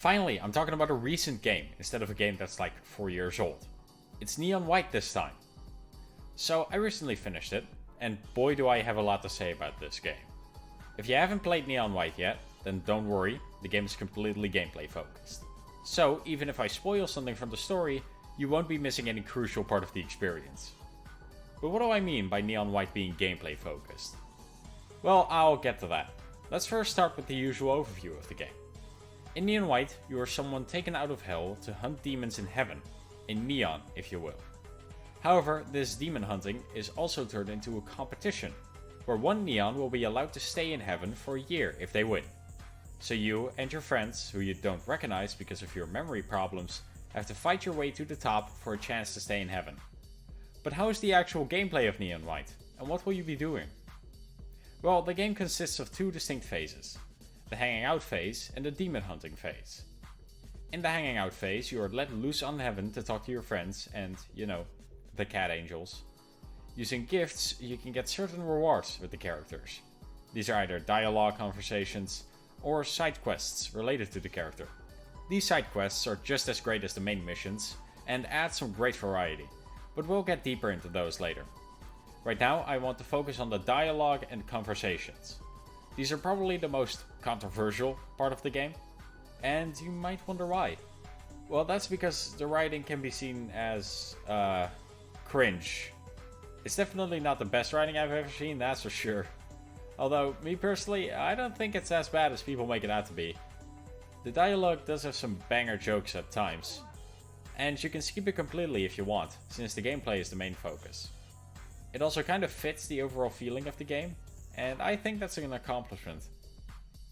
Finally, I'm talking about a recent game instead of a game that's like 4 years old. It's Neon White this time. So I recently finished it, and boy do I have a lot to say about this game. If you haven't played Neon White yet, then don't worry, the game is completely gameplay focused. So even if I spoil something from the story, you won't be missing any crucial part of the experience. But what do I mean by Neon White being gameplay focused? Well, I'll get to that. Let's first start with the usual overview of the game. In Neon White, you are someone taken out of hell to hunt demons in heaven, in Neon if you will. However, this demon hunting is also turned into a competition, where one Neon will be allowed to stay in heaven for a year if they win. So you and your friends, who you don't recognize because of your memory problems, have to fight your way to the top for a chance to stay in heaven. But how is the actual gameplay of Neon White, and what will you be doing? Well, the game consists of two distinct phases. The hanging out phase and the demon hunting phase. In the hanging out phase, you are let loose on heaven to talk to your friends and, the cat angels. Using gifts, you can get certain rewards with the characters. These are either dialogue conversations or side quests related to the character. These side quests are just as great as the main missions and add some great variety, but we'll get deeper into those later. Right now, I want to focus on the dialogue and conversations. These are probably the most controversial part of the game, and you might wonder why. Well, that's because the writing can be seen as, cringe. It's definitely not the best writing I've ever seen, that's for sure. Although, me personally, I don't think it's as bad as people make it out to be. The dialogue does have some banger jokes at times, and you can skip it completely if you want, since the gameplay is the main focus. It also kind of fits the overall feeling of the game, and I think that's an accomplishment.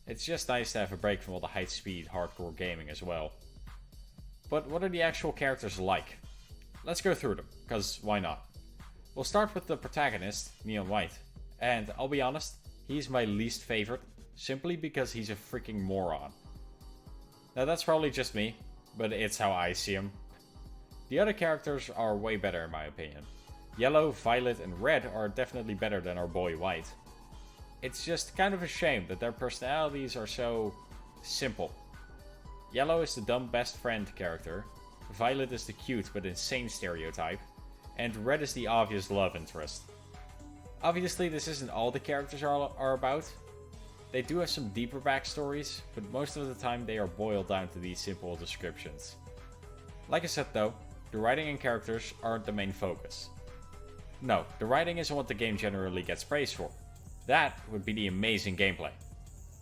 It's just nice to have a break from all the high-speed, hardcore gaming as well. But what are the actual characters like? Let's go through them, cause why not? We'll start with the protagonist, Neon White, and I'll be honest, he's my least favorite, simply because he's a freaking moron. Now that's probably just me, but it's how I see him. The other characters are way better in my opinion. Yellow, Violet, and Red are definitely better than our boy White. It's just kind of a shame that their personalities are so simple. Yellow is the dumb best friend character, Violet is the cute but insane stereotype, and Red is the obvious love interest. Obviously this isn't all the characters are about. They do have some deeper backstories, but most of the time they are boiled down to these simple descriptions. Like I said though, the writing and characters aren't the main focus. No, the writing isn't what the game generally gets praised for. That would be the amazing gameplay.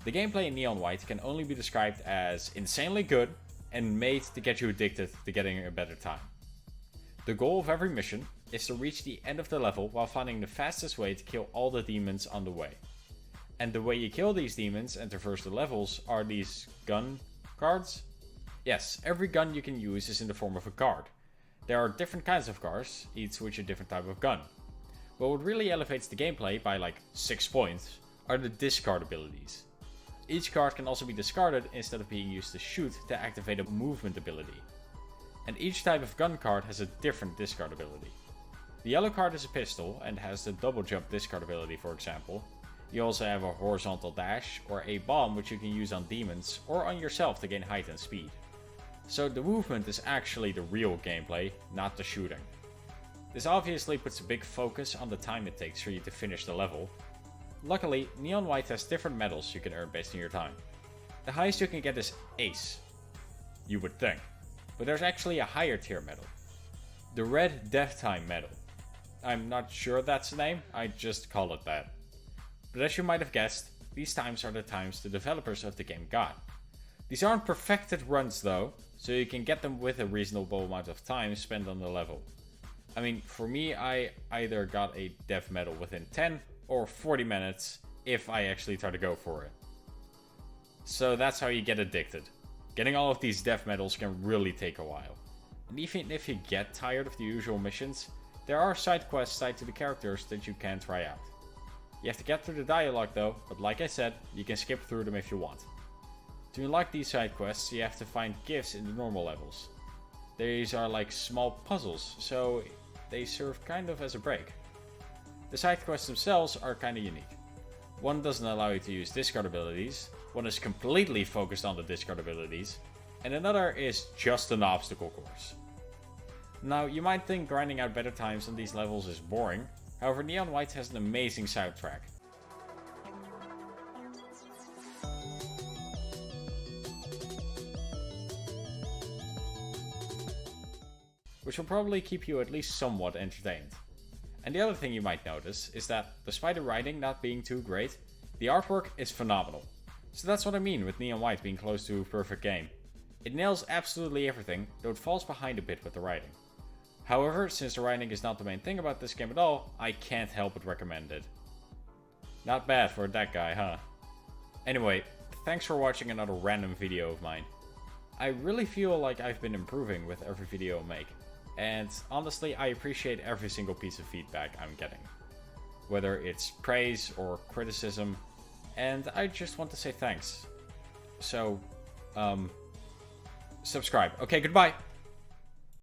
The gameplay in Neon White can only be described as insanely good and made to get you addicted to getting a better time. The goal of every mission is to reach the end of the level while finding the fastest way to kill all the demons on the way. And the way you kill these demons and traverse the levels are these gun cards. Yes, every gun you can use is in the form of a card. There are different kinds of cards, each with a different type of gun. But what really elevates the gameplay by like 6 points are the discard abilities. Each card can also be discarded instead of being used to shoot to activate a movement ability. And each type of gun card has a different discard ability. The yellow card is a pistol and has the double jump discard ability for example. You also have a horizontal dash or a bomb which you can use on demons or on yourself to gain height and speed. So the movement is actually the real gameplay, not the shooting. This obviously puts a big focus on the time it takes for you to finish the level. Luckily, Neon White has different medals you can earn based on your time. The highest you can get is Ace. You would think. But there's actually a higher tier medal. The Red Death Time medal. I'm not sure that's the name, I just call it that. But as you might have guessed, these times are the times the developers of the game got. These aren't perfected runs though, so you can get them with a reasonable amount of time spent on the level. I mean, for me, I either got a death medal within 10 or 40 minutes if I actually try to go for it. So that's how you get addicted. Getting all of these death medals can really take a while. And even if you get tired of the usual missions, there are side quests tied to the characters that you can try out. You have to get through the dialogue though, but like I said, you can skip through them if you want. To unlock these side quests, you have to find gifts in the normal levels. These are like small puzzles, so they serve kind of as a break. The side quests themselves are kind of unique. One doesn't allow you to use discard abilities, one is completely focused on the discard abilities, and another is just an obstacle course. Now, you might think grinding out better times on these levels is boring, however Neon White has an amazing soundtrack. Which will probably keep you at least somewhat entertained. And the other thing you might notice is that, despite the writing not being too great, the artwork is phenomenal. So that's what I mean with Neon White being close to a perfect game. It nails absolutely everything, though it falls behind a bit with the writing. However, since the writing is not the main thing about this game at all, I can't help but recommend it. Not bad for that guy, huh? Anyway, thanks for watching another random video of mine. I really feel like I've been improving with every video I make. And honestly, I appreciate every single piece of feedback I'm getting. Whether it's praise or criticism, and I just want to say thanks. So, subscribe. Okay, goodbye!